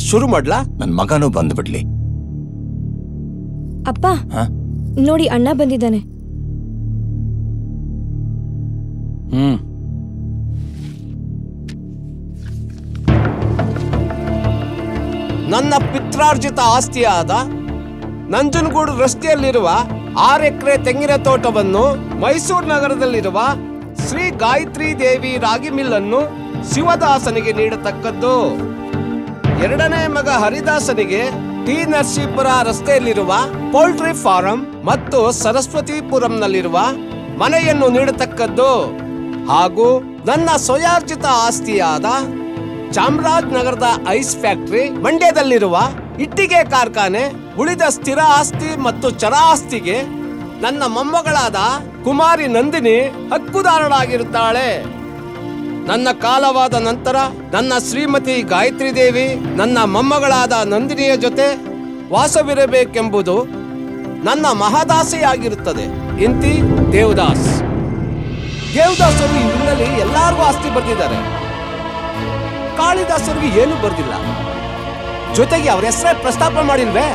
ಶುರು ಮಾಡ್ಲಾ? ನನ್ ಮಗನೂ ಬಂದ್ಬಿಡ್ಲಿ. ಅಪ್ಪ ನೋಡಿ, ಅಣ್ಣ ಬಂದಿದ್ದಾನೆ. ನನ್ನ ಪಿತ್ರಾರ್ಜಿತ ಆಸ್ತಿಯಾದ ನಂಜನಗೂಡು ರಸ್ತೆಯಲ್ಲಿರುವ 6 ಎಕರೆ ತೆಂಗಿನ ತೋಟವನ್ನು ಮೈಸೂರು ನಗರದಲ್ಲಿರುವ ಶ್ರೀ ಗಾಯತ್ರಿ ದೇವಿ ರಾಗಿ ಮಿಲ್ಲನ್ನು ಶಿವದಾಸನಿಗೆ ನೀಡತಕ್ಕದ್ದು. 2ನೇ ಮಗ ಹರಿದಾಸನಿಗೆ ಟಿ ನರಸೀಪುರ ರಸ್ತೆಯಲ್ಲಿರುವ ಪೌಲ್ಟ್ರಿ ಫಾರಂ ಮತ್ತು ಸರಸ್ವತಿಪುರಂನಲ್ಲಿರುವ ಮನೆಯನ್ನು ನೀಡತಕ್ಕದ್ದು. ಹಾಗೂ ನನ್ನ ಸ್ವಯಾರ್ಜಿತ ಆಸ್ತಿಯಾದ ಚಾಮರಾಜನಗರದ ಐಸ್ ಫ್ಯಾಕ್ಟರಿ, ಮಂಡ್ಯದಲ್ಲಿರುವ ಇಟ್ಟಿಗೆ ಕಾರ್ಖಾನೆ, ಉಳಿದ ಸ್ಥಿರ ಆಸ್ತಿ ಮತ್ತು ಚರ ಆಸ್ತಿಗೆ ನನ್ನ ಮೊಮ್ಮಗಳಾದ ಕುಮಾರಿ ನಂದಿನಿ ಹಕ್ಕುದಾರಳಾಗಿರುತ್ತಾಳೆ. ನನ್ನ ಕಾಲವಾದ ನಂತರ ನನ್ನ ಶ್ರೀಮತಿ ಗಾಯತ್ರಿ ದೇವಿ ನನ್ನ ಮೊಮ್ಮಗಳಾದ ನಂದಿನಿಯ ಜೊತೆ ವಾಸವಿರಬೇಕೆಂಬುದು ನನ್ನ ಮಹದಾಸೆಯಾಗಿರುತ್ತದೆ. ಇಂತಿ ದೇವದಾಸ್. ದೇವದಾಸರು ಈ ಊರಿನಲ್ಲಿ ಎಲ್ಲಾರ್ಗೂ ಆಸ್ತಿ ಬರ್ದಿದ್ದಾರೆ. ಕಾಳಿದಾಸರಿಗೆ ಏನು ಬರ್ದಿಲ್ಲ. ಜೊತೆಗೆ ಅವ್ರ ಹೆಸರೇ ಪ್ರಸ್ತಾಪ ಮಾಡಿಲ್ವೇ?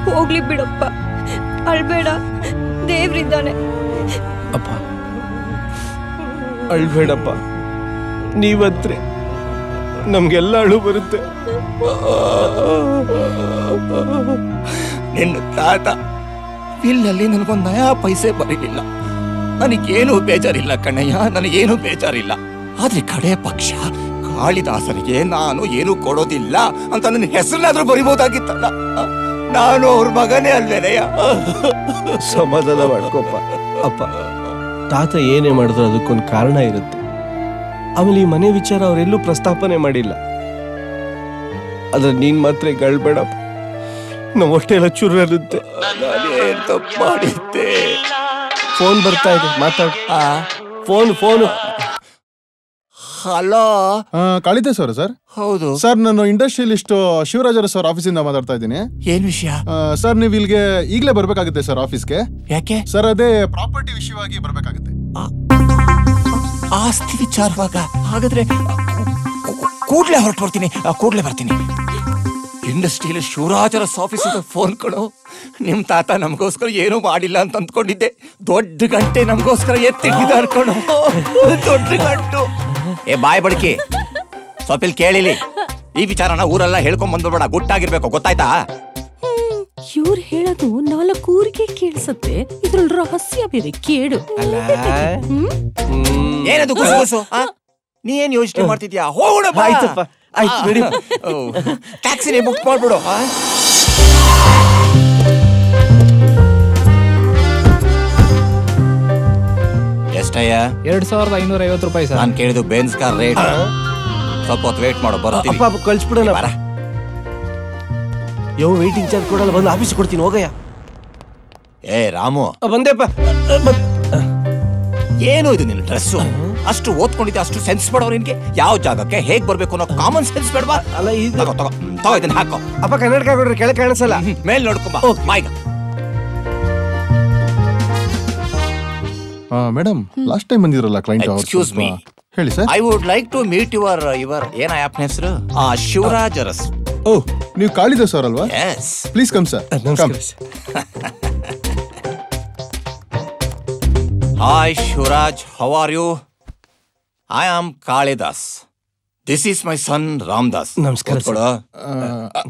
ಹೋಗ್ಲಿ ಬಿಡಪ್ಪ, ಅಳ್ಬೇಡ, ದೇವ್ರಿದ್ದಾನೆ. ಅಪ್ಪ ಅಳ್ಬೇಡಪ್ಪ, ನೀವಂತ್ರೆ ನಮ್ಗೆಲ್ಲ ಅಳು ಬರುತ್ತೆ. ನಿನ್ನ ತಾತ ಇಲ್ಲಲ್ಲಿ ನನಗೊಂದು ನಯಾ ಪೈಸೆ ಬರೀಲಿಲ್ಲ. ನನಗೇನು ಬೇಜಾರಿಲ್ಲ ಕಣ್ಣಯ್ಯ, ನನಗೇನು ಬೇಜಾರಿಲ್ಲ. ಆದ್ರೆ ಕಡೆ ಪಕ್ಷ ಕಾಳಿದಾಸನಿಗೆ ನಾನು ಏನು ಕೊಡೋದಿಲ್ಲ ಅಂತ ನನ್ನ ಹೆಸರನ್ನಾದ್ರೂ ಬರಿಬಹುದಾಗಿತ್ತಲ್ಲ. ನಾನು ಅವ್ರ ಮಗನೇ ಅಲ್ವೇನಯ್ಯ. ಸಮಾಧಾನ ಮಾಡ್ಕೊಪ್ಪ. ಅಪ್ಪ, ತಾತ ಏನೇ ಮಾಡಿದ್ರು ಅದಕ್ಕೊಂದು ಕಾರಣ ಇರುತ್ತೆ. ಆಮೇಲೆ ಈ ಮನೆ ವಿಚಾರ ಅವರೆಲ್ಲೂ ಪ್ರಸ್ತಾಪನೆ ಮಾಡಿಲ್ಲ. ಆದ್ರೆ ನೀನ್ ಮಾತ್ರ ಗಳ್ಬೇಡಪ್ಪ, ನಮ್ಮ ಹೊಟ್ಟೆ ಎಲ್ಲ ಚುರು ಇರುತ್ತೆ. ನಾನೇನ್ ತಪ್ಪು ಮಾಡಿದ್ದೆ? ಫೋನ್ ಬರ್ತಾ ಇದೆ, ಮಾತಾಡ. ಫೋನ್. ಹಲೋ, ಕಾಳಿದಾಸ್ ಅವರ ಸರ್? ಹೌದು ಸರ್, ನಾನು ಇಂಡಸ್ಟ್ರಿಯಲಿಸ್ಟ್ ಶಿವರಾಜರ ಸರ್ ಆಫೀಸಿಂದ ಮಾತಾಡ್ತಾ ಇದ್ದೀನಿ. ಏನ್ ವಿಷಯ? ಸರ್, ನೀವು ಇಲ್ಲಿಗೆ ಈಗಲೇ ಬರ್ಬೇಕಾಗುತ್ತೆ ಸರ್ ಆಫೀಸ್ಗೆ. ಯಾಕೆ ಸರ್? ಅದೇ ಪ್ರಾಪರ್ಟಿ ವಿಷಯವಾಗಿ ಬರ್ಬೇಕಾಗುತ್ತೆ. ಆಸ್ತಿ ವಿಚಾರವಾಗ? ಹಾಗಾದ್ರೆ ಕೂಡ್ಲೆ ಹೊರಟು ಬರ್ತೀನಿ. ಇಂಡಸ್ಟ್ರಿಯಲ್ ಶಿವರಾಜರ ಆಫೀಸಿಂದ ಫೋನ್ ಕೊಡು. ನಿಮ್ ತಾತ ನಮಗೋಸ್ಕರ ಏನೂ ಮಾಡಿಲ್ಲ ಅಂತ ಅಂದ್ಕೊಂಡಿದ್ದೆ. ದೊಡ್ಡ ಗಂಟೆ ನಮಗೋಸ್ಕರ ಎತ್ತಿಟ್ಟಿದ್ದಾರೆ ಕಣೋ, ದೊಡ್ಡ ಗಂಟು. ಏ ಬಾಯ್ ಬಡ್ಕಿ, ಸ್ವಲ್ಪ ಕೇಳಿಲಿ. ಈ ವಿಚಾರನ ಊರೆಲ್ಲ ಹೇಳ್ಕೊಂಡ್ ಬಂದ್ಬಿಡ್ಬೇಡ, ಗುಟ್ಟಾಗಿರ್ಬೇಕು, ಗೊತ್ತಾಯ್ತಾ? ಇವ್ರು ಹೇಳೋದು 4 ಊರಿಗೆ ಕೇಳಿಸತ್ತೆ, ಇದ್ರಲ್ಲಿ ರಹಸ್ಯ ಬೇರೆ ಕೇಳು. ಏನದು ಗುಸು? ನೀ ಏನ್ ಯೋಚನೆ ಮಾಡ್ತಿದ್ಯಾ? ಹೋಗೋಣ. ಆಯ್ತಪ್ಪ, ಆಯ್ತು ಬಿಡಿ. ಟ್ಯಾಕ್ಸಿನೇ ಬುಕ್ ಮಾಡ್ಬಿಡು. ಎಷ್ಟಯ್ಯ? 2550 ರೂಪಾಯಿ ಸರ್. ನಾನು ಕೇಳಿದ್ದು ಬೆನ್ಸ್ ಕಾರ್ ರೇಟ್. ಸ್ವಲ್ಪ ಹೊತ್ತು ವೇಟ್ ಮಾಡೋ, ಬರ್ತೀನಿ. ಅಪ್ಪ ಕಳ್ಸ್ಬಿಡೋಣ. ವೇಟಿಂಗ್ ಚಾರ್ಜ್ ಕೊಡಲ್ಲ, ಬಂದು ಆಫೀಸ್ ಕೊಡ್ತೀನಿ, ಹೋಗಯ್ಯ. ಏ ರಾಮು, ಬಂದೆಪ್ಪ. ಏನು ಇದು ನಿನ್ನ ಡ್ರೆಸ್ಸು? ಅಷ್ಟು ಓದ್ಕೊಂಡಿದ್ದೆ, ಅಷ್ಟು ಸೆನ್ಸ್ ಬೇಡವ ನಿನ್ಗೆ? ಯಾವ ಜಾಗಕ್ಕೆ ಹೇಗ್ ಬರ್ಬೇಕು ಅನ್ನೋ ಕಾಮನ್ ಸೆನ್ಸ್ ಬೇಡವಾ? ಅಲ್ಲ, ತಗೋ ಇದನ್ನ ಹಾಕೋ. ಅಪ್ಪ ಕನ್ನಡಕ ಹಾಕೊಡ್ರಿ, ಕೆಳಗೆ ಕಾಣಿಸಲ್ಲ. ಮೇಲ್ ನೋಡ್ಕೊಂಬ. ಮಾಯ್ಗ. ಮೇಡಮ್, ಲಾಸ್ಟ್ ಟೈಮ್ ಬಂದಿದ್ರಲ್ಲ ಕ್ಲೈಂಟ್. ಎಕ್ಸ್ಕ್ಯೂಸ್ ಮೀ, ಹೇಳಿ sir. I would like to meet your ಏನ ಆಪ್ನ ಹೆಸರು? ಶಿವರಾಜ್ ಅರಸ್. ಓಹ್, ನೀವು ಕಾಳಿದಾಸ್ ಅವರಲ್ವಾ? Yes. Please come sir. Hi Shivraj, how are you? I am Kalidas. This is my son Ramdas. ನಮಸ್ಕಾರ.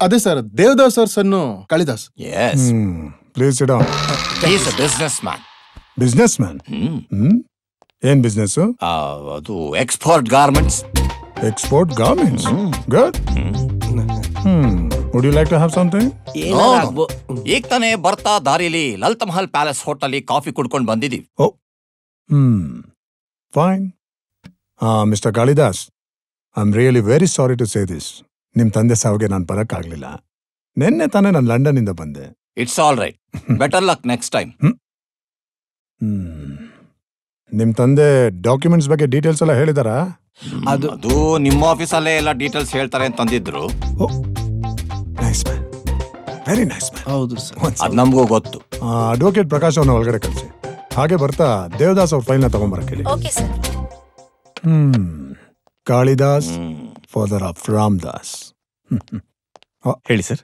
ಅದೇ sir, Devdas ಅವ್ರ son Kalidas. Yes. Please sit down. He is a businessman. Businessman? ಏನ್ business? ಅದು export garments. Export garments? Good. Would you like to have something? ಈಗ ತಾನೇ ಬರ್ತಾ ದಾರಿಲಿ ಲಲಿತ Mahal palace hotel coffee ಕುಡ್ಕೊಂಡು ಬಂದಿದ್ದೀವಿ. Oh. Fine. Mr. Kalidas, I'm really very sorry to say this. ನಿಮ್ ತಂದೆ ಸಾವಿಗೆ ನಾನು ಬರಕ್ಕಾಗ್ಲಿಲ್ಲ. ನಿನ್ನೆ ತಾನೇ ನಾನು ಲಂಡನ್ ಇಂದ ಬಂದೆ. It's all right. Better luck next time. ನಿಮ್ ತಂದೆ ಡಾಕ್ಯುಮೆಂಟ್ಸ್ ಬಗ್ಗೆ ಡೀಟೇಲ್ಸ್ ಎಲ್ಲ ಹೇಳಿದಾರಾ? ಅದು ನಿಮ್ಮ ಆಫೀಸಲ್ಲೇ ಎಲ್ಲ ಡೀಟೇಲ್ಸ್ ಹೇಳ್ತಾರೆ ಅಂತ ಅಂದಿದ್ರು. Nice man, very nice man. ಹೌದು ಸರ್. ಅದು ನಮಗೂ ಗೊತ್ತು. ಅಡ್ವೊಕೇಟ್ ಪ್ರಕಾಶ್ ಅವನ ಒಳಗಡೆ ಕಳಿಸಿ. ಹಾಗೆ ಬರ್ತಾ ದೇವದಾಸ್ ಅವ್ರ ಫೈಲ್ನ ತಗೊಂಬರಕ್ಕೆ ಹೇಳಿ. Okay sir. Kalidas, father of Ramdas. ಹೇಳಿ ಸರ್.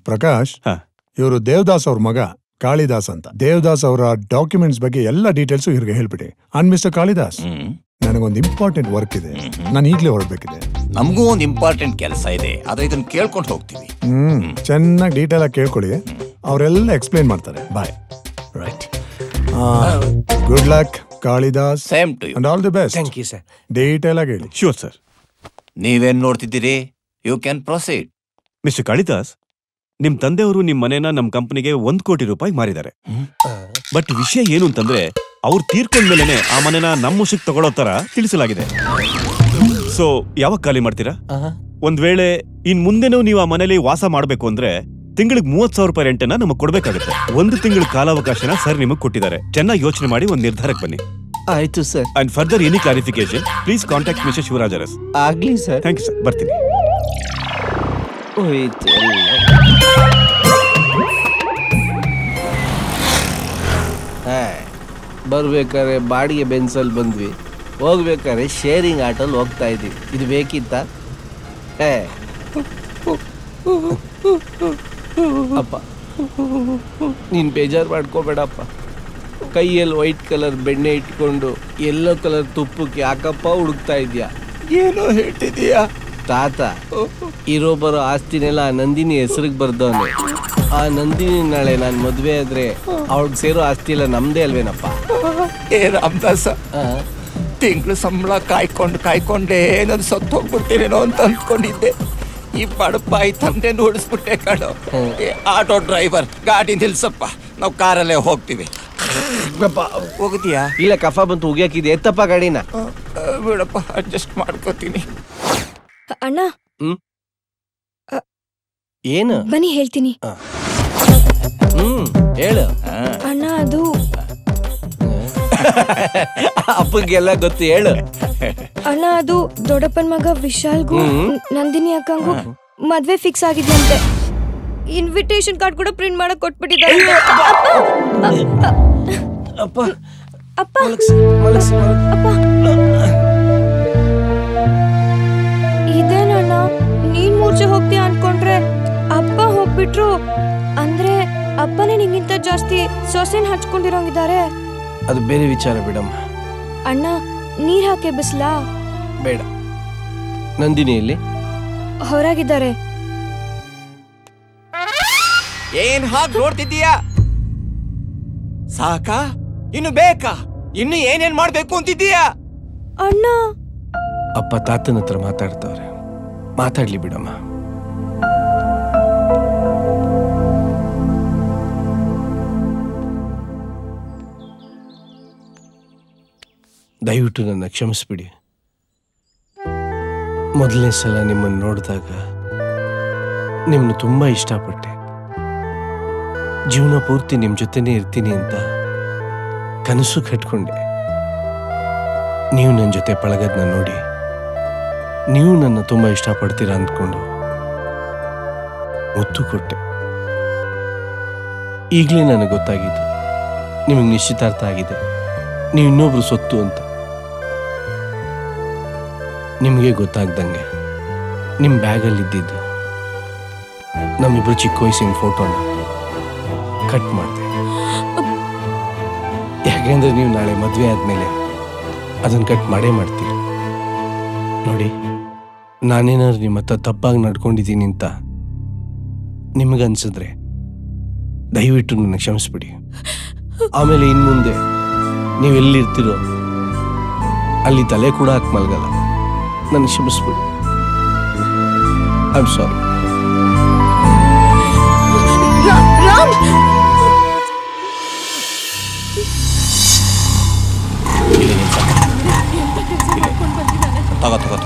ಪ್ರಕಾಶ್, ಹಾ. ಇವರು ದೇವದಾಸ್ ಅವ್ರ ಮಗ ಕಾಳಿದಾಸ್ ಅಂತ. ದೇವದಾಸ್ ಅವರ ಡಾಕ್ಯುಮೆಂಟ್ಸ್ ಬಗ್ಗೆ ಎಲ್ಲ ಡೀಟೇಲ್ಸ್ ಇವ್ರಿಗೆ ಹೇಳ್ಬಿಡಿ. ಅಂಡ್ ಮಿಸ್ಟರ್ ಕಾಳಿದಾಸ್, ನನಗೊಂದು ಇಂಪಾರ್ಟೆಂಟ್ ವರ್ಕ್ ಇದೆ, ನಾನು ಈಗಲೇ ಹೊರಡ್ಬೇಕಿದೆ. ನಮಗೂ ಒಂದು ಇಂಪಾರ್ಟೆಂಟ್ ಕೆಲಸ ಇದೆ, ಆದ್ರೆ ಇದನ್ನ ಕೇಳ್ಕೊಂಡು ಹೋಗ್ತೀವಿ. ಚೆನ್ನಾಗಿ ಡೀಟೇಲ್ ಆಗಿ ಕೇಳ್ಕೊಳ್ಳಿ, ಅವರೆಲ್ಲ ಎಕ್ಸ್ಪ್ಲೈನ್ ಮಾಡ್ತಾರೆ. Bye. Right. Good luck Kalidas. Same to you. And all the best. Thank you sir. Detail ಆಗಿ ಹೇಳಿ. Sure sir. ನೀವೇನ್ ನೋಡ್ತಿದ್ದೀರಿ? You can proceed. Mister Kalidas, ನಿಮ್ ತಂದೆಯವರು ನಿಮ್ ಮನೇನ ನಮ್ ಕಂಪನಿಗೆ 1 ಕೋಟಿ ರೂಪಾಯಿ ಮಾರಿದ್ದಾರೆ. ಬಟ್ ವಿಷಯ ಏನು ಅಂತಂದ್ರೆ, ಅವ್ರು ತೀರ್ಕೊಂಡ್ಮೇಲೆ ಆ ಮನೆನ ನಮ್ಮ ವಶಕ್ಕೆ ತಗೊಳ್ಳೋ ತರ ತಿಳಿಸಲಾಗಿದೆ. ಸೊ ಯಾವಾಗ ಖಾಲಿ ಮಾಡ್ತೀರಾ? ಒಂದ್ ವೇಳೆ ಇನ್ ಮುಂದೆನೂ ನೀವು ಆ ಮನೇಲಿ ವಾಸ ಮಾಡ್ಬೇಕು ಅಂದ್ರೆ ತಿಂಗಳಿಗೆ 30,000 ರೂಪಾಯಿ ರೆಂಟನ್ನ ನಮಗ್ ಕೊಡ್ಬೇಕಾಗುತ್ತೆ. 1 ತಿಂಗಳ ಕಾಲಾವಕಾಶನ ಸರ್ ನಿಮಗ್ ಕೊಟ್ಟಿದ್ದಾರೆ. ಚೆನ್ನಾಗಿ ಯೋಚನೆ ಮಾಡಿ ಒಂದ್ ನಿರ್ಧಾರಕ್ಕೆ ಬನ್ನಿ. ಆಯ್ತು sir. And further any clarification please contact mister Shivraj Aras. ಆಗ್ಲಿ ಸರ್. Thank you sir. ಬರ್ತೀನಿ. ಹೋಯ್ತು. ಬರ್ಬೇಕಾದ್ರೆ ಬಾಡಿಗೆ ಬೆನ್ಸಲ್ಲಿ ಬಂದ್ವಿ, ಹೋಗ್ಬೇಕಾದ್ರೆ ಶೇರಿಂಗ್ ಆಟೋಲ್ಲಿ ಹೋಗ್ತಾ ಇದೀವಿ. ಇದು ಬೇಕಿತ್ತ? ಅಪ್ಪ, ನೀನ್ ಬೇಜಾರು ಮಾಡ್ಕೋಬೇಡಪ್ಪ. ಕೈಯಲ್ಲಿ ವೈಟ್ ಕಲರ್ ಬೆಣ್ಣೆ ಇಟ್ಕೊಂಡು ಯೆಲ್ಲೋ ಕಲರ್ ತುಪ್ಪಕ್ಕೆ ಯಾಕಪ್ಪ ಹುಡುಕ್ತಾ ಇದೀಯಾ? ಏನೋ ಹೇಳ್ತಿದೀಯಾ? ತಾತ ಇರೋ ಬರೋ ಆಸ್ತಿನೆಲ್ಲ ಆ ನಂದಿನಿ ಹೆಸರಿಗೆ ಬರ್ದವನೆ. ಆ ನಂದಿನಿ ನಾಳೆ ನಾನು ಮದ್ವೆ ಆದ್ರೆ ಅವಳಿಗೆ ಸೇರೋ ಆಸ್ತಿ ಎಲ್ಲ ನಮ್ದೇ ಅಲ್ವೇನಪ್ಪ? ಏ ರಾಮದಾಸ, ತಿಂಗಳು ಸಂಬಳ ಕಾಯ್ಕೊಂಡೇ ನಾನು ಸತ್ತು ಹೋಗ್ಬಿಡ್ತೀನೇನೋ ಅಂತ ಅಂದ್ಕೊಂಡಿದ್ದೆ. ಈ ಬಡಪಾಯಿ ತಂದೆ ನೋಡಿಸ್ಬಿಟ್ಟೆ ಕಣೋ. ಆಟೋ ಡ್ರೈವರ್, ಗಾಡಿ ನಿಲ್ಸಪ್ಪ, ನಾವು ಕಾರಲ್ಲೇ ಹೋಗ್ತೀವಿ. ಹೋಗ್ತೀಯಾ? ಇಲ್ಲ, ಕಫ ಬಂತು, ಉಗಿಯಾಕಿದೆ. ಎತ್ತಪ್ಪ ಗಾಡಿನ. ಬಿಡಪ್ಪ, ಅಡ್ಜಸ್ಟ್ ಮಾಡ್ಕೋತೀನಿ. ಅಣ್ಣ, ಏನು? ಬನ್ನಿ ಹೇಳ್ತೀನಿ. ಹೇಳು. ಅಣ್ಣ, ಅದು ಅಪ್ಪಗೆಲ್ಲ ಗೊತ್ತು, ಹೇಳು. ಅಣ್ಣ, ಅದು ದೊಡ್ಡಪ್ಪನ ಮಗ ವಿಶಾಲ್ಗೂ ನಂದಿನಿ ಅಕ್ಕಂಗೂ ಮದ್ವೆ ಫಿಕ್ಸ್ ಆಗಿದ್ದಂತೆ. ಇನ್ವಿಟೇಷನ್ ಕಾರ್ಡ್ ಕೂಡ ಪ್ರಿಂಟ್ ಮಾಡಕ್ ಕೊಟ್ಬಿಟ್ಟಿದ್ದಾರೆ. ಅಪ್ಪ ಅಪ್ಪ ಅಪ್ಪ, ಇದೇನಣ್ಣ, ನೀನ್ ಮೂರ್ಛೆ ಹೋಗ್ತೀಯ ಅನ್ಕೊಂಡ್ರೆ ಅಪ್ಪ ಹೋಗ್ಬಿಟ್ರು. ಅಂದ್ರೆ ಅಪ್ಪನೇ ನಿಂಗಿಂತ ಜಾಸ್ತಿ ಸೊಸೆನ್ ಹಚ್ಕೊಂಡಿರೋಂಗಿದ್ದಾರೆ. ಅದು ಬೇರೆ ವಿಚಾರ ಬಿಡಮ್ಮ. ಅಣ್ಣ, ನೀರ್ ಹಾಕಿ ಬಿಸ್ಲಾ? ಬೇಡ. ನಂದಿನಿಯಲ್ಲಿ ಹೊರಗಿದ್ದಾರೆ. ಏನ್ ಹಾಗೆ ನೋಡ್ತಿದ್ದೀಯಾ? ಸಾಕಾ? ಇನ್ನು ಬೇಕಾ? ಇನ್ನು ಏನೇನ್ ಮಾಡ್ಬೇಕು ಅಂತಿದ್ದೀಯಾ? ಅಣ್ಣ, ಅಪ್ಪ ತಾತನ ಹತ್ರ ಮಾತಾಡ್ತವ್ರೆ, ಮಾತಾಡ್ಲಿ ಬಿಡಮ್ಮ. ದಯವಿಟ್ಟು ನನ್ನ ಕ್ಷಮಿಸ್ಬಿಡಿ. ಮೊದಲನೇ ಸಲ ನಿಮ್ಮನ್ನು ನೋಡಿದಾಗ ನಿಮ್ಮನ್ನು ತುಂಬಾ ಇಷ್ಟಪಟ್ಟೆ. ಜೀವನ ಪೂರ್ತಿ ನಿಮ್ಮ ಜೊತೆನೇ ಇರ್ತೀನಿ ಅಂತ ಕನಸು ಕಟ್ಕೊಂಡೆ. ನೀವು ನನ್ನ ಜೊತೆ ಪಳಗದ್ನ ನೋಡಿ ನೀವು ನನ್ನ ತುಂಬಾ ಇಷ್ಟಪಡ್ತೀರಾ ಅಂದ್ಕೊಂಡು ಒತ್ತು ಕೊಟ್ಟೆ. ಈಗಲೇ ನನಗೆ ಗೊತ್ತಾಗಿದ್ದು ನಿಮಗೆ ನಿಶ್ಚಿತಾರ್ಥ ಆಗಿದೆ, ನೀವು ಇನ್ನೊಬ್ರು ಸೊತ್ತು ಅಂತ. ನಿಮಗೆ ಗೊತ್ತಾಗ್ದಂಗೆ ನಿಮ್ಮ ಬ್ಯಾಗಲ್ಲಿದ್ದಿದ್ದು ನಮ್ಮಿಬ್ರು ಚಿಕ್ಕ ವಯಸ್ಸಿನ ಫೋಟೋನ ಕಟ್ ಮಾಡಿದೆ. ಯಾಕೆಂದ್ರೆ ನೀವು ನಾಳೆ ಮದುವೆ ಆದ್ಮೇಲೆ ಅದನ್ನು ಕಟ್ ಮಾಡೇ ಮಾಡ್ತೀರಿ. ನೋಡಿ, ನಾನೇನಾದ್ರು ನಿಮ್ಮ ಹತ್ರ ತಪ್ಪಾಗಿ ನಡ್ಕೊಂಡಿದ್ದೀನಿ ಅಂತ ನಿಮಗನ್ಸಿದ್ರೆ ದಯವಿಟ್ಟು ನನ್ನ ಕ್ಷಮಿಸ್ಬಿಡಿ. ಆಮೇಲೆ ಇನ್ಮುಂದೆ ನೀವೆಲ್ಲಿರ್ತೀರೋ ಅಲ್ಲಿ ತಲೆ ಕೂಡ ಹಾಕಿ ಮಲ್ಗಲ್ಲ. ನನ್ನ ಕ್ಷಮಿಸ್ಬಿಡಿ. I am sorry. ತಗೋ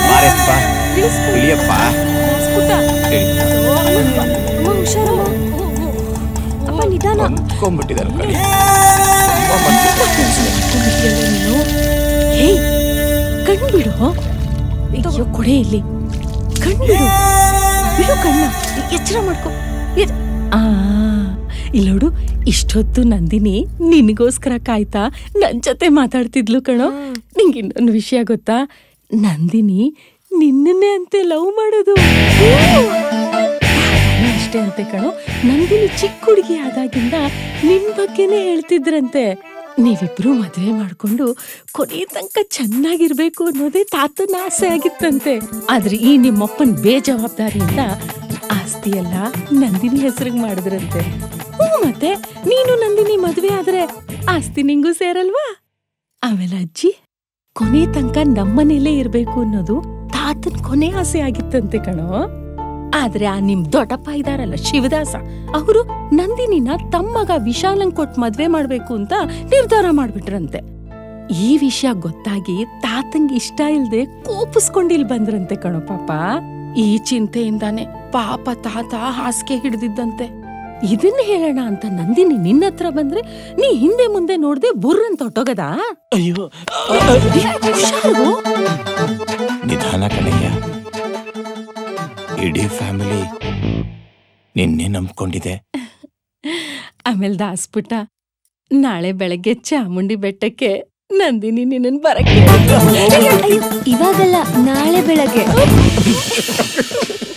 ಬಾರಪ್ಪ, ಇಳಿಯಪ್ಪ. ಹುಷಾರಮ್ಮ. ಅಪ್ಪ ನಿಧಾನ. ಅಂದ್ಕೊಂಡ್ಬಿಟ್ಟಿದ್ದಾನೆ ಕಣೆ. ಹೇಯ್ ಕಣ್ಬಿಡು. ಅಯ್ಯೋ ಕೊಡೆ ಇಲ್ಲಿ. ಕಣ್ಬಿಡು. ಬಿಡು ಕಣ್ಣ. ಎಚ್ಚರ ಮಾಡ್ಕೊ. ಇಲ್ಲೋಡು, ಇಷ್ಟೊತ್ತು ನಂದಿನಿ ನಿನಗೋಸ್ಕರ ಕಾಯ್ತಾ ನನ್ ಜೊತೆ ಮಾತಾಡ್ತಿದ್ಲು ಕಣೋ. ನಿಂಗೆ ಇನ್ನೊಂದು ವಿಷಯ ಗೊತ್ತಾ? ನಂದಿನಿ ನಿನ್ನನ್ನೇ ಅಂತೆ ಲವ್ ಮಾಡೋದು. ಅಷ್ಟೇ ಅಂತೆ ಕಣೋ. ನಂದಿನಿ ಚಿಕ್ಕ ಹುಡುಗಿ ಆದಾಗಿಂದ ನಿನ್ ಬಗ್ಗೆನೇ ಹೇಳ್ತಿದ್ರಂತೆ. ನೀವಿಬ್ರು ಮದ್ವೆ ಮಾಡ್ಕೊಂಡು ಕೊನೆ ತನಕ ಚೆನ್ನಾಗಿರ್ಬೇಕು ಅನ್ನೋದೇ ತಾತನ ಆಸೆ ಆಗಿತ್ತಂತೆ. ಆದ್ರೆ ಈ ನಿಮ್ಮಪ್ಪನ್ ಬೇಜವಾಬ್ದಾರಿಯಿಂದ ಆಸ್ತಿ ಎಲ್ಲ ನಂದಿನಿ ಹೆಸರಿಗೆ ಮಾಡಿದ್ರಂತೆ. ಮತ್ತೆ ನೀನು ನಂದಿನಿ ಮದ್ವೆ ಆದ್ರೆ ಆಸ್ತಿ ನಿಂಗೂ ಸೇರಲ್ವಾ? ಆಮೇಲೆ ಅಜ್ಜಿ ಕೊನೆ ತನಕ ನಮ್ಮನೇಲೇ ಇರ್ಬೇಕು ಅನ್ನೋದು ತಾತನ್ ಕೊನೆ ಆಸೆ ಆಗಿತ್ತಂತೆ ಕಣೋ. ಆದ್ರೆ ಆ ನಿಮ್ ದೊಡ್ಡಪ್ಪ ಇದಾರಲ್ಲ ಶಿವದಾಸ, ಅವರು ನಂದಿನಿನ ತಮ್ಮಗ ವಿಶಾಲಂಗ್ ಕೊಟ್ಟು ಮದ್ವೆ ಮಾಡ್ಬೇಕು ಅಂತ ನಿರ್ಧಾರ ಮಾಡ್ಬಿಟ್ರಂತೆ. ಈ ವಿಷಯ ಗೊತ್ತಾಗಿ ತಾತಂಗ್ ಇಷ್ಟ ಇಲ್ದೆ ಕೋಪಿಸ್ಕೊಂಡಿಲ್ ಬಂದ್ರಂತೆ ಕಣೋ ಪಾಪ. ಈ ಚಿಂತೆಯಿಂದಾನೆ ಪಾಪ ತಾತ ಹಾಸಿಗೆ ಹಿಡ್ದಿದ್ದಂತೆ. ಇದನ್ನ ಹೇಳೋಣ ಅಂತ ನಂದಿನಿ ನಿನ್ನ ಹತ್ರ ಬಂದ್ರೆ ನೀ ಹಿಂದೆ ಮುಂದೆ ನೋಡ್ದೆ ಬುರ್ರಂತ ಹೊಟ್ಟೋಗದ. ಅಯ್ಯೋ ನಿಧಾನ ಕಣಯ್ಯ. ಇಡೀ ಫ್ಯಾಮಿಲಿ ನಿನ್ನೆ ನಂಬ್ಕೊಂಡಿದೆ. ಆಮೇಲೆ ದಾಸ್ಪುಟ, ನಾಳೆ ಬೆಳಗ್ಗೆ ಚಾಮುಂಡಿ ಬೆಟ್ಟಕ್ಕೆ ನಂದಿನಿ ನಿನ್ನನ್ ಬರಕ್ಕೆ. ಇವಾಗಲ್ಲ, ನಾಳೆ ಬೆಳಗ್ಗೆ.